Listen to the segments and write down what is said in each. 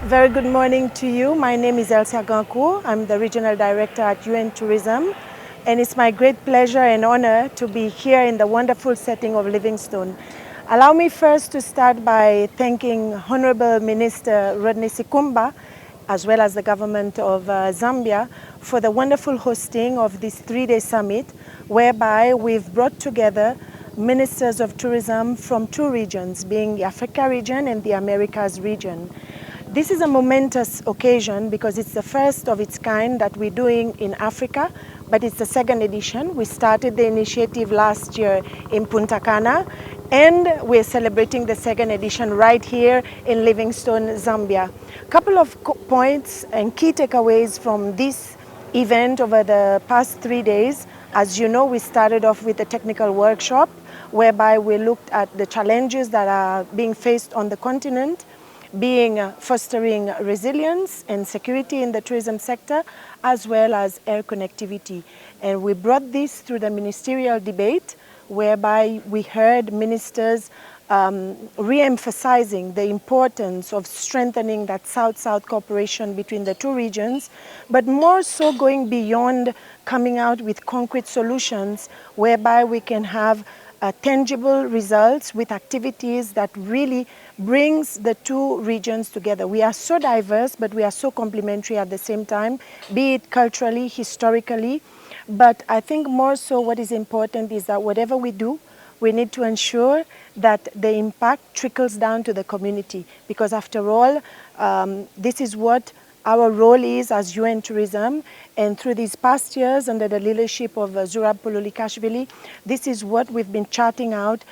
Very good morning to you. My name is Elsa Gankou. I'm the Regional Director at UN Tourism, and it's my great pleasure and honor to be here in the wonderful setting of Livingstone. Allow me first to start by thanking Honorable Minister Rodney Sikumba, as well as the government of Zambia, for the wonderful hosting of this three-day summit, whereby we've brought together ministers of tourism from two regions, being the Africa region and the Americas region. This is a momentous occasion because it's the first of its kind that we're doing in Africa, but it's the second edition. We started the initiative last year in Punta Cana, and we're celebrating the second edition right here in Livingstone, Zambia. A couple of points and key takeaways from this event over the past 3 days. As you know, we started off with a technical workshop whereby we looked at the challenges that are being faced on the continent, being fostering resilience and security in the tourism sector, as well as air connectivity. And we brought this through the ministerial debate, whereby we heard ministers re-emphasizing the importance of strengthening that South-South cooperation between the two regions, but more so going beyond coming out with concrete solutions whereby we can have tangible results with activities that really brings the two regions together. We are so diverse, but we are so complementary at the same time, be it culturally, historically. But I think more so what is important is that whatever we do, we need to ensure that the impact trickles down to the community, because after all, this is what our role is as UN Tourism, and through these past years under the leadership of Zurab Pululikashvili, this is what we've been charting out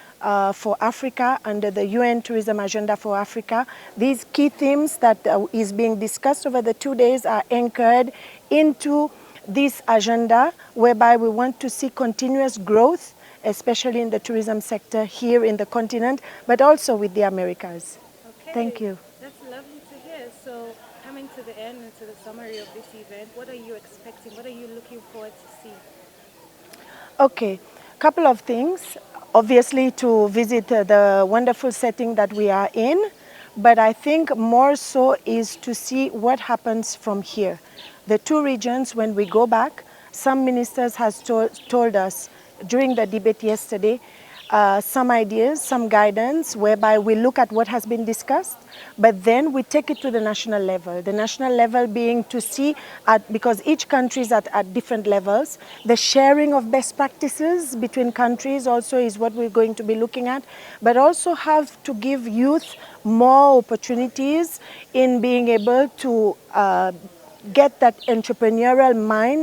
for Africa under the UN Tourism Agenda for Africa. These key themes that is being discussed over the 2 days are anchored into this agenda, whereby we want to see continuous growth, especially in the tourism sector here in the continent, but also with the Americas. Okay. Thank you. That's lovely to hear. So coming to the end and to the summary of this event, what are you expecting? What are you looking forward to see? Okay, couple of things. Obviously to visit the wonderful setting that we are in, but I think more so is to see what happens from here. The two regions, when we go back, some ministers has told us during the debate yesterday, some ideas, some guidance, whereby we look at what has been discussed, but then we take it to the national level. The national level being to see, because each country is at different levels, the sharing of best practices between countries also is what we're going to be looking at, but also have to give youth more opportunities in being able to get that entrepreneurial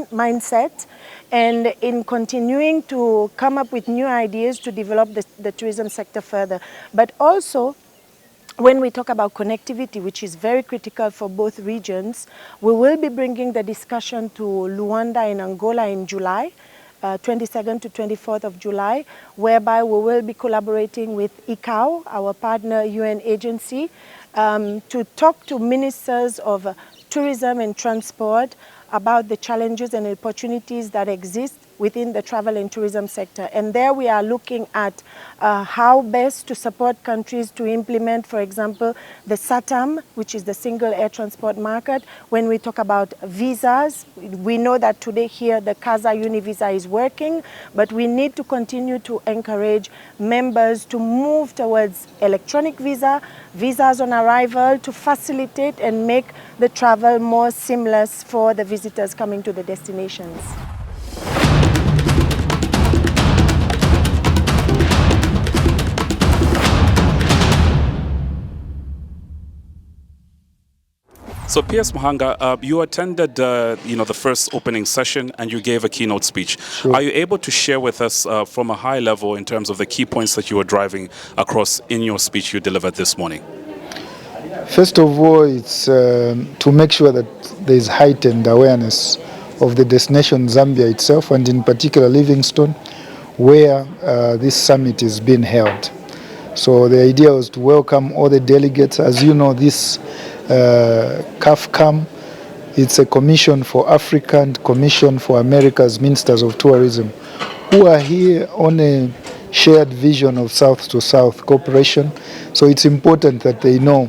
mindset, and in continuing to come up with new ideas to develop the tourism sector further. But also, when we talk about connectivity, which is very critical for both regions, we will be bringing the discussion to Luanda in Angola in July, 22nd to 24th of July, whereby we will be collaborating with ICAO, our partner UN agency, to talk to ministers of tourism and transport about the challenges and opportunities that exist within the travel and tourism sector. And there we are looking at how best to support countries to implement, for example, the SATAM, which is the single air transport market. When we talk about visas, we know that today here the CASA Univisa is working, but we need to continue to encourage members to move towards electronic visas on arrival, to facilitate and make the travel more seamless for the visitors coming to the destinations. So P.S. Mahanga, you attended the first opening session and you gave a keynote speech. Sure. Are you able to share with us from a high level in terms of the key points that you were driving across in your speech you delivered this morning? First of all, it's to make sure that there is heightened awareness of the destination Zambia itself, and in particular Livingstone, where this summit is being held. So the idea was to welcome all the delegates. As you know, this Cafcam, it's a commission for Africa and commission for America's ministers of tourism, who are here on a shared vision of South-to-South cooperation. So it's important that they know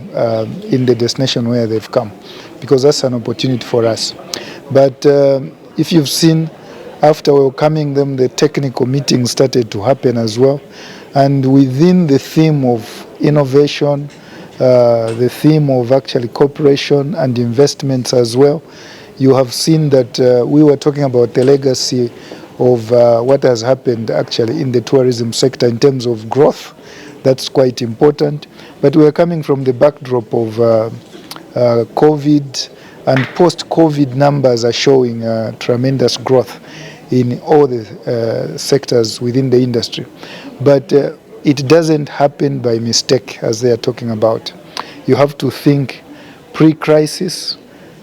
in the destination where they've come, because that's an opportunity for us. But if you've seen, after welcoming them, the technical meetings started to happen as well. And within the theme of innovation, the theme of actually cooperation and investments as well, you have seen that we were talking about the legacy of what has happened actually in the tourism sector in terms of growth. That's quite important. But we are coming from the backdrop of COVID, and post-COVID numbers are showing tremendous growth in all the sectors within the industry. But it doesn't happen by mistake, as they are talking about. You have to think pre-crisis,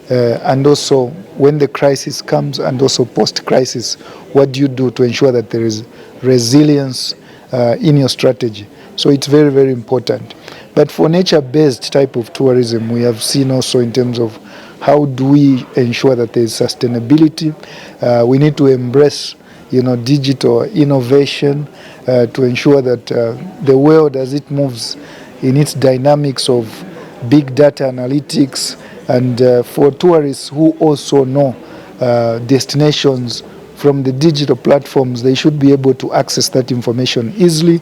and also when the crisis comes, and also post-crisis, what do you do to ensure that there is resilience in your strategy? So it's very, very important. But for nature-based type of tourism, we have seen also in terms of how do we ensure that there is sustainability. We need to embrace, digital innovation to ensure that the world, as it moves in its dynamics of big data analytics, and for tourists who also know destinations from the digital platforms, they should be able to access that information easily.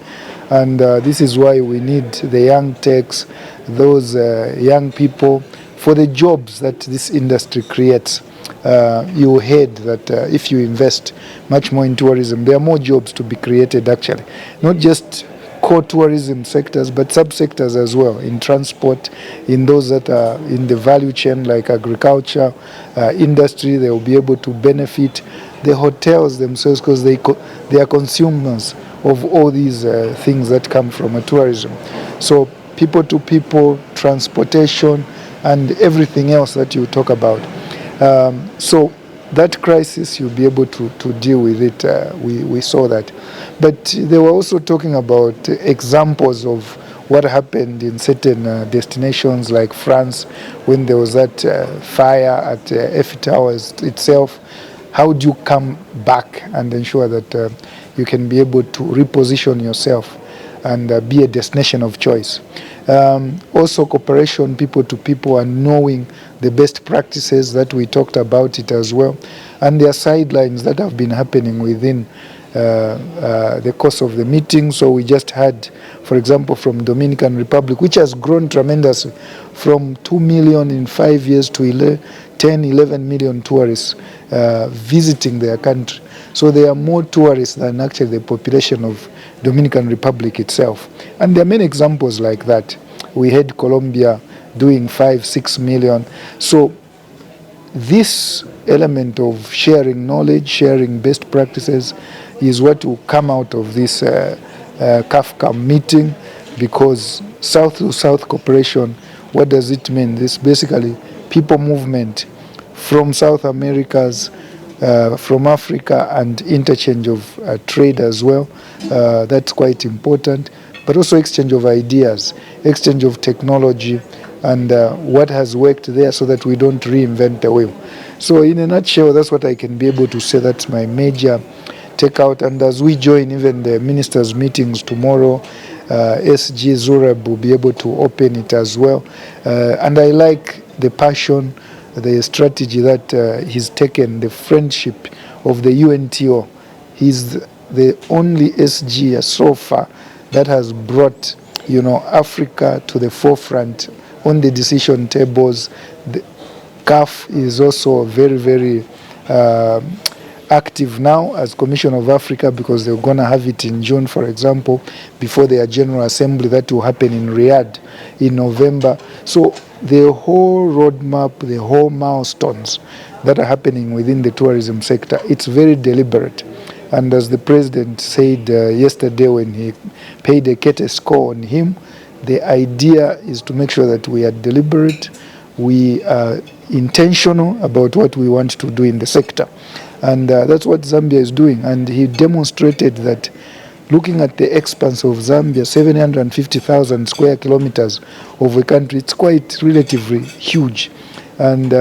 And this is why we need the young techs, those young people, for the jobs that this industry creates. You heard that if you invest much more in tourism, there are more jobs to be created actually. Not just core tourism sectors, but subsectors as well, in transport, in those that are in the value chain like agriculture, industry. They will be able to benefit. The hotels themselves, because they are consumers of all these things that come from tourism. So people to people, transportation, and everything else that you talk about. So that crisis, you'll be able to deal with it. We saw that. But they were also talking about examples of what happened in certain destinations like France, when there was that fire at Eiffel Towers itself. How do you come back and ensure that you can be able to reposition yourself and be a destination of choice? Also cooperation, people to people, and knowing the best practices that we talked about it as well. And there are sidelines that have been happening within the course of the meeting. So we just had, for example, from Dominican Republic, which has grown tremendously from 2 million in 5 years to 10, 11 million tourists visiting their country. So there are more tourists than actually the population of Dominican Republic itself. And there are many examples like that. We had Colombia doing 5-6 million. So this element of sharing knowledge, sharing best practices is what will come out of this Cafcam meeting, because South-to-South cooperation, what does it mean? This basically people movement from South Americas, from Africa, and interchange of trade as well. That's quite important. But also exchange of ideas, exchange of technology, and what has worked there, so that we don't reinvent the wheel. So in a nutshell, that's what I can be able to say. That's my major takeout. And as we join even the ministers' meetings tomorrow, SG Zurab will be able to open it as well. And I like the passion, the strategy that he's taken, the friendship of the UNTO. He's the only SG so far that has brought, Africa to the forefront on the decision tables. The CAF is also very, very active now as Commission of Africa, because they're going to have it in June, for example, before their General Assembly that will happen in Riyadh in November. So the whole roadmap, the whole milestones that are happening within the tourism sector, it's very deliberate. And as the President said yesterday when he paid a courtesy score on him, the idea is to make sure that we are deliberate, we are intentional about what we want to do in the sector. And that's what Zambia is doing. And he demonstrated that, looking at the expanse of Zambia, 750,000 square kilometers of a country, it's quite relatively huge. And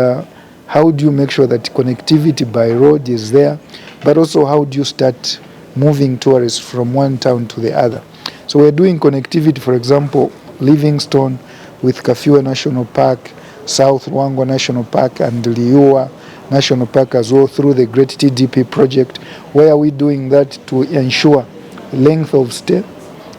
how do you make sure that connectivity by road is there? But also, how do you start moving tourists from one town to the other. So we're doing connectivity, for example, Livingstone with Kafue National Park, South Luangwa National Park, and Liua National Park as well through the Great TDP project. Where are we doing that to ensure length of stay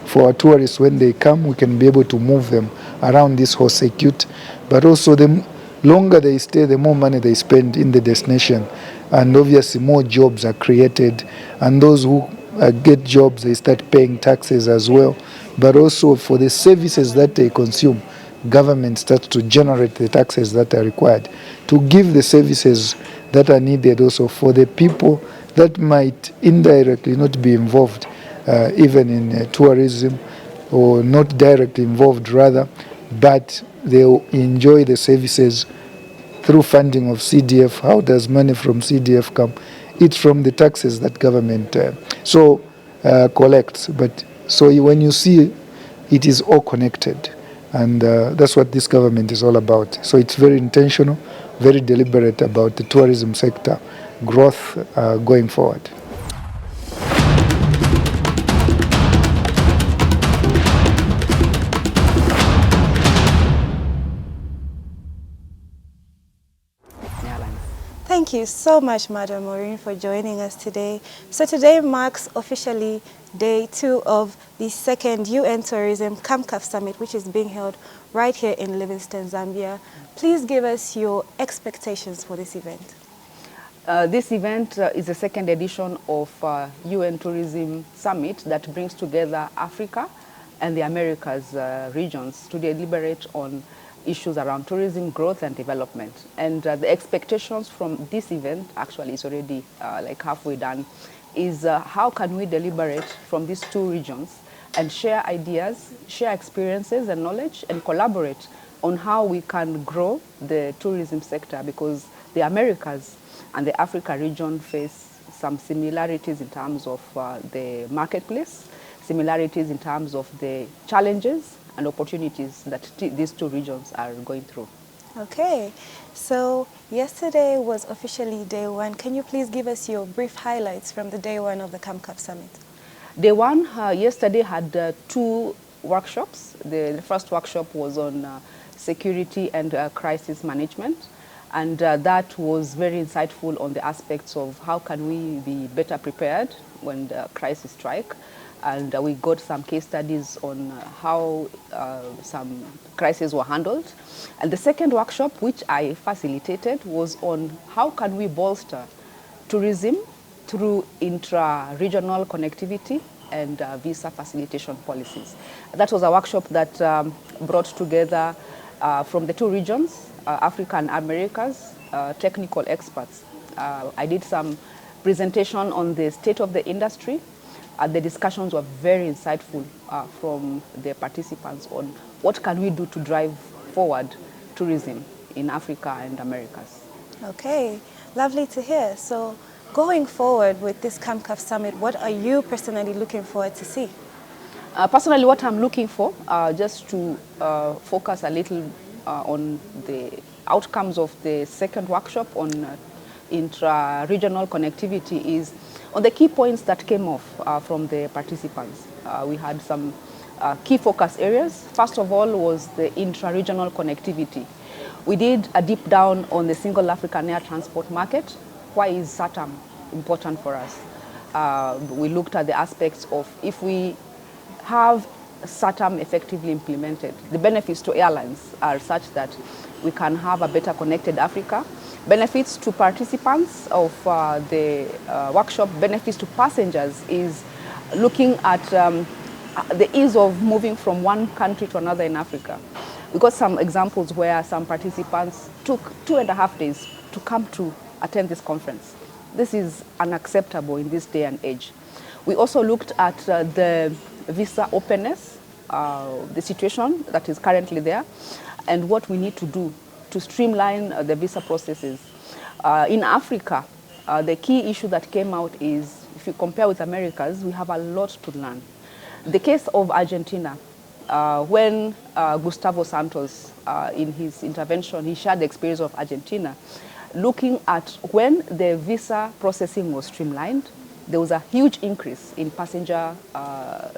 for our tourists? When they come, we can be able to move them around this whole circuit, but also the longer they stay, the more money they spend in the destination, and obviously more jobs are created, and those who get jobs, they start paying taxes as well, but also for the services that they consume, government starts to generate the taxes that are required to give the services that are needed also for the people that might indirectly not be involved even in tourism, or not directly involved rather, but they'll enjoy the services through funding of CDF. How does money from CDF come? It's from the taxes that government collects. But so when you see, it is all connected, and that's what this government is all about. So it's very intentional, very deliberate about the tourism sector growth going forward. Thank you so much, Madam Maureen, for joining us today. So today marks officially day 2 of the second UN Tourism Cafcam Summit, which is being held right here in Livingstone, Zambia. Please give us your expectations for this event. This event is the second edition of UN Tourism Summit that brings together Africa and the Americas regions to deliberate on issues around tourism growth and development. And the expectations from this event, actually is already like halfway done, is how can we deliberate from these two regions and share ideas, share experiences and knowledge, and collaborate on how we can grow the tourism sector, because the Americas and the Africa region face some similarities in terms of the marketplace, similarities in terms of the challenges and opportunities that these two regions are going through. Okay, so yesterday was officially day 1. Can you please give us your brief highlights from the day 1 of the Cafcam Summit? Day 1 yesterday had 2 workshops. The first workshop was on security and crisis management, and that was very insightful on the aspects of how can we be better prepared when the crisis strike. And we got some case studies on how some crises were handled. And the second workshop, which I facilitated, was on how can we bolster tourism through intra-regional connectivity and visa facilitation policies. That was a workshop that brought together from the two regions, Africa and Americas, technical experts. I did some presentation on the state of the industry. The discussions were very insightful from the participants on what can we do to drive forward tourism in Africa and Americas. Okay, lovely to hear. So going forward with this Cafcam Summit, what are you personally looking forward to see? Personally, what I'm looking for, just to focus a little on the outcomes of the second workshop on intra-regional connectivity, is on the key points that came off from the participants. We had some key focus areas. First of all was the intra-regional connectivity. We did a deep down on the single African air transport market. Why is SATAM important for us? We looked at the aspects of if we have SATAM effectively implemented, the benefits to airlines are such that we can have a better connected Africa. Benefits to participants of the workshop, benefits to passengers, is looking at the ease of moving from one country to another in Africa. We got some examples where some participants took 2.5 days to come to attend this conference. This is unacceptable in this day and age. We also looked at the visa openness, the situation that is currently there, and what we need to do to streamline the visa processes. In Africa, the key issue that came out is, if you compare with Americas, we have a lot to learn. The case of Argentina, when Gustavo Santos, in his intervention, he shared the experience of Argentina, looking at when the visa processing was streamlined, there was a huge increase in passenger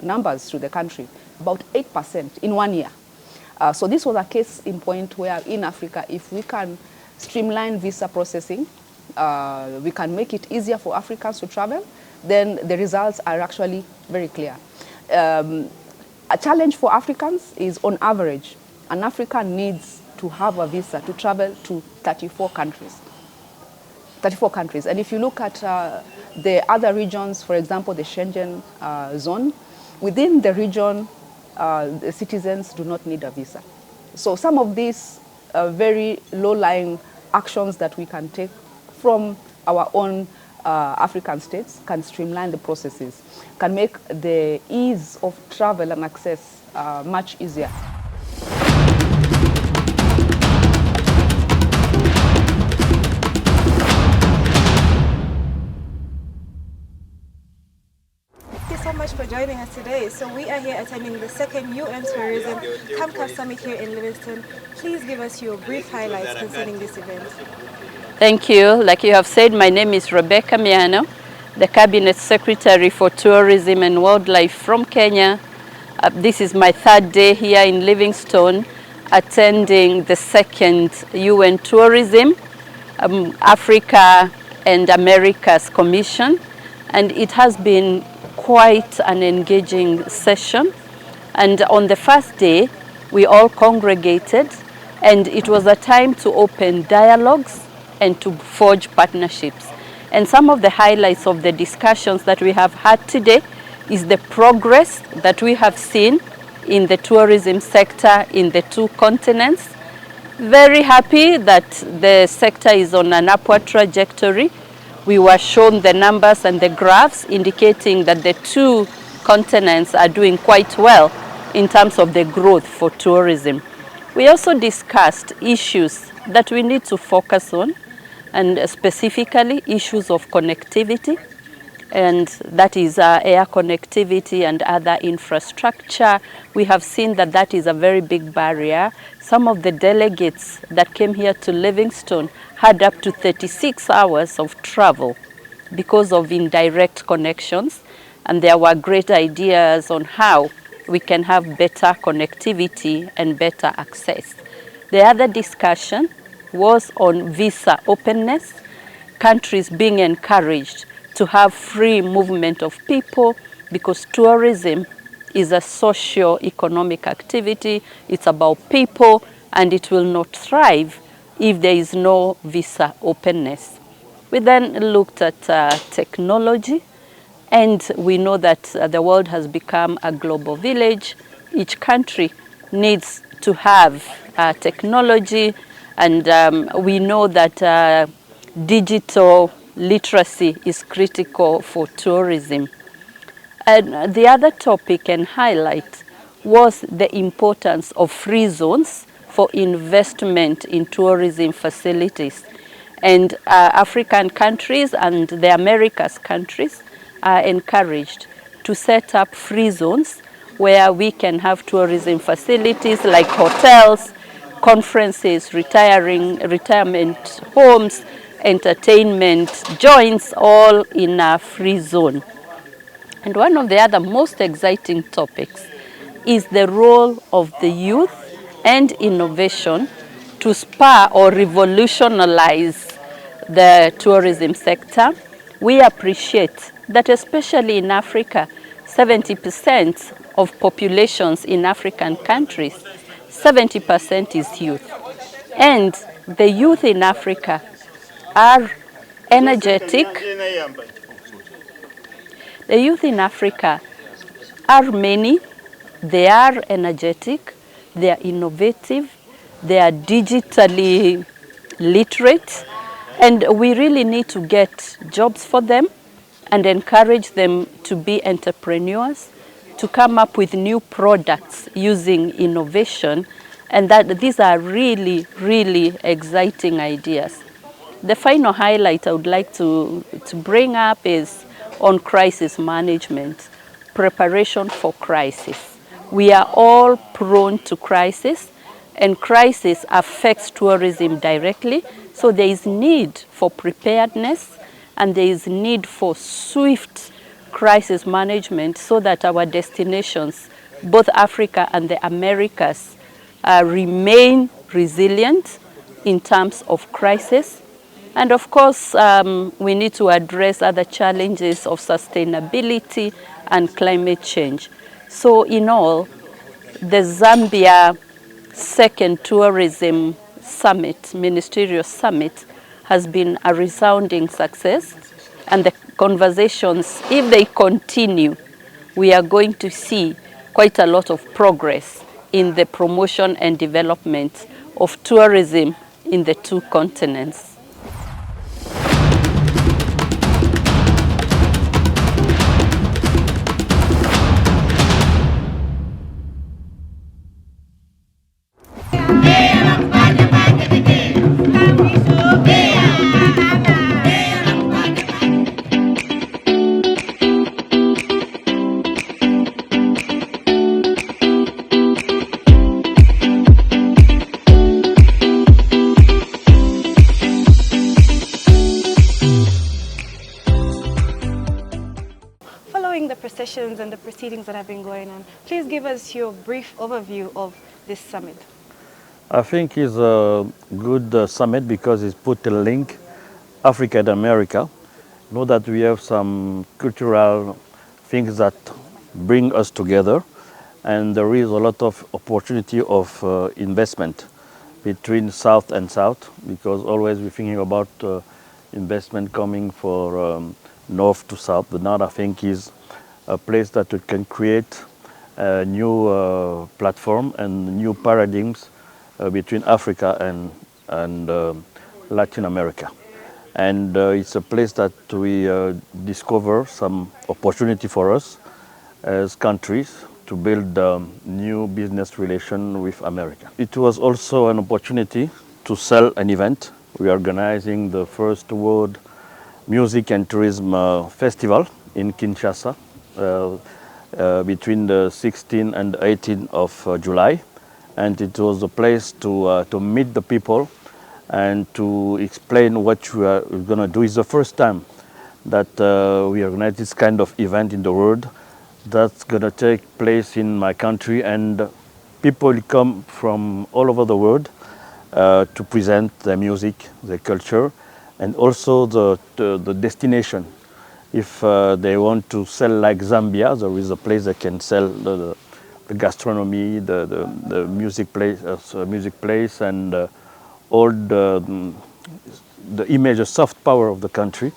numbers to the country, about 8% in 1 year. So this was a case in point where in Africa, if we can streamline visa processing, we can make it easier for Africans to travel, then the results are actually very clear. A challenge for Africans is, on average, an African needs to have a visa to travel to 34 countries. 34 countries. And if you look at the other regions, for example, the Schengen zone, within the region, the citizens do not need a visa. So some of these very low-lying actions that we can take from our own African states can streamline the processes, can make the ease of travel and access much easier. Thank you so much for joining us today. So we are here attending the second UN Tourism Cafcam Summit here in Livingston. Please give us your brief highlights concerning this event. Thank you. Like you have said, my name is Rebecca Miano, the Cabinet Secretary for Tourism and Wildlife from Kenya. This is my third day here in Livingstone, attending the second UN Tourism Africa and Americas Commission. And it has been quite an engaging session. And on the first day, we all congregated, and it was a time to open dialogues and to forge partnerships. And some of the highlights of the discussions that we have had today is the progress that we have seen in the tourism sector in the two continents. Very happy that the sector is on an upward trajectory. We were shown the numbers and the graphs indicating that the two continents are doing quite well in terms of the growth for tourism. We also discussed issues that we need to focus on, and specifically issues of connectivity, and that is air connectivity and other infrastructure. We have seen that that is a very big barrier. Some of the delegates that came here to Livingstone had up to 36 hours of travel because of indirect connections, and there were great ideas on how we can have better connectivity and better access. The other discussion was on visa openness, countries being encouraged to have free movement of people, because tourism is a socio-economic activity. It's about people, and it will not thrive if there is no visa openness. We then looked at technology, and we know that the world has become a global village. Each country needs to have technology, and we know that digital literacy is critical for tourism. And the other topic and highlight was the importance of free zones for investment in tourism facilities. And African countries and the Americas countries are encouraged to set up free zones where we can have tourism facilities like hotels, conferences, retirement homes, entertainment joints, all in a free zone. And one of the other most exciting topics is the role of the youth and innovation to spur or revolutionize the tourism sector. We appreciate that, especially in Africa, 70% of populations in African countries, 70% is youth. And the youth in Africa are energetic. The youth in Africa are many. They are energetic, they are innovative, they are digitally literate, and we really need to get jobs for them and encourage them to be entrepreneurs, to come up with new products using innovation, and that these are really, really exciting ideas. The final highlight I would like to bring up is on crisis management, preparation for crisis. We are all prone to crisis, and crisis affects tourism directly, so there is need for preparedness and there is need for swift crisis management so that our destinations, both Africa and the Americas, remain resilient in terms of crisis. And of course, we need to address other challenges of sustainability and climate change. So in all, the Zambia second tourism summit, ministerial summit, has been a resounding success. And the conversations, if they continue, we are going to see quite a lot of progress in the promotion and development of tourism in the two continents. Following the processions and the proceedings that have been going on, please give us your brief overview of this summit. I think it's a good summit because it's put a link Africa and America. Know that we have some cultural things that bring us together, and there is a lot of opportunity of investment between South and South, because always we're thinking about investment coming for North to South. But now I think is a place that we can create a new platform and new paradigms between Africa and Latin America. And it's a place that we discover some opportunity for us as countries to build new business relation with America. It was also an opportunity to sell an event. We are organizing the first World Music and Tourism Festival in Kinshasa between the 16th and 18th of July. And it was a place to meet the people and to explain what we are going to do. It's the first time that we organize this kind of event in the world that's going to take place in my country, and people come from all over the world to present their music, their culture, and also the destination. If they want to sell like Zambia, there is a place that can sell the gastronomy, the music place, and all the image, the soft power of the country.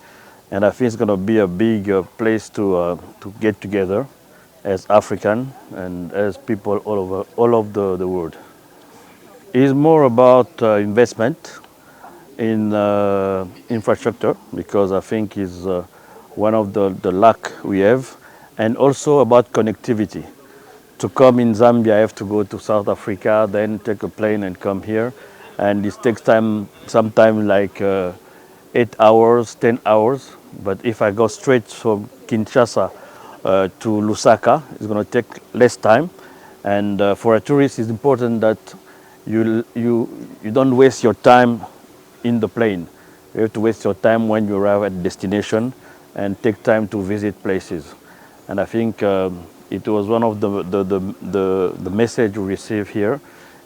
And I think it's going to be a big place to get together as African and as people all over the world. It's more about investment in infrastructure, because I think is one of the lack we have, and also about connectivity. To come in Zambia, I have to go to South Africa, then take a plane and come here. And this takes time, sometimes like 8 hours, 10 hours. But if I go straight from Kinshasa to Lusaka, it's going to take less time. And for a tourist, it's important that you don't waste your time in the plane. You have to waste your time when you arrive at destination and take time to visit places. And I think it was one of the message we receive here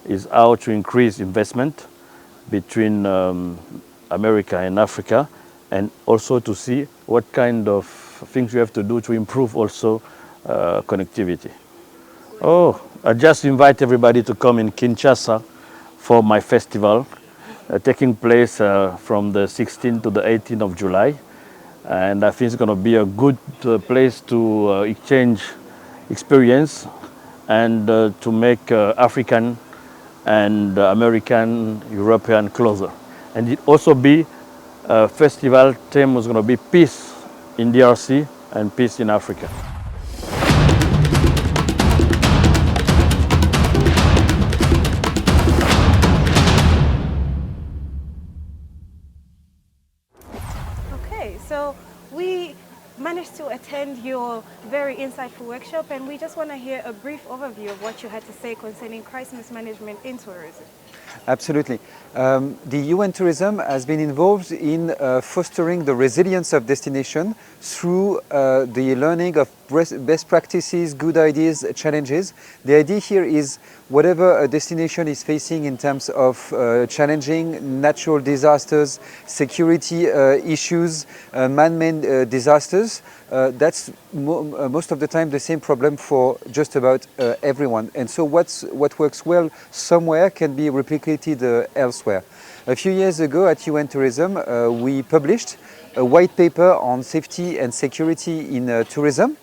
is how to increase investment between America and Africa, and also to see what kind of things we have to do to improve also connectivity. Oh, I just invite everybody to come in Kinshasa for my festival, taking place from the 16th to the 18th of July. And I think it's going to be a good place to exchange experience and to make African and American, European closer. And it also be a festival theme was going to be peace in DRC and peace in Africa. Okay, so we managed to attend your very insightful workshop, and we just want to hear a brief overview of what you had to say concerning crisis management in tourism. Absolutely. The UN Tourism has been involved in fostering the resilience of destination through the learning of best practices, good ideas, challenges. The idea here is whatever a destination is facing in terms of challenging natural disasters, security issues, man-made disasters, that's most of the time the same problem for just about everyone. And so what works well somewhere can be replicated elsewhere. A few years ago at UN Tourism, we published a white paper on safety and security in tourism.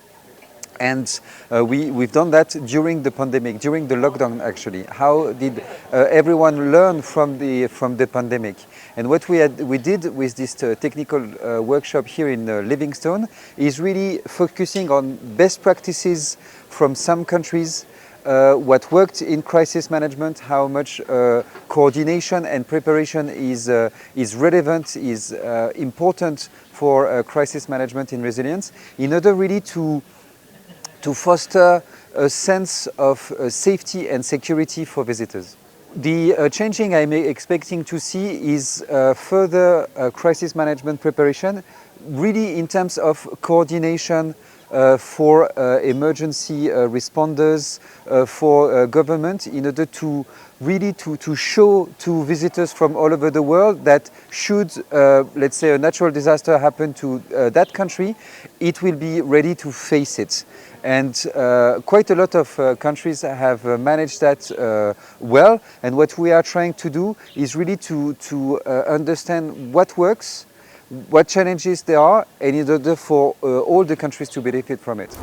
And we've done that during the pandemic, during the lockdown actually. How did everyone learn from the pandemic? And what we did with this technical workshop here in Livingstone is really focusing on best practices from some countries, what worked in crisis management, how much coordination and preparation is relevant, is important for crisis management in resilience, in order really to foster a sense of safety and security for visitors. The changing I'm expecting to see is further crisis management preparation, really in terms of coordination for emergency responders, for government, in order to really to show to visitors from all over the world that should, let's say, a natural disaster happen to that country, it will be ready to face it. And quite a lot of countries have managed that well. And what we are trying to do is really to understand what works, what challenges there are, and in order for all the countries to benefit from it.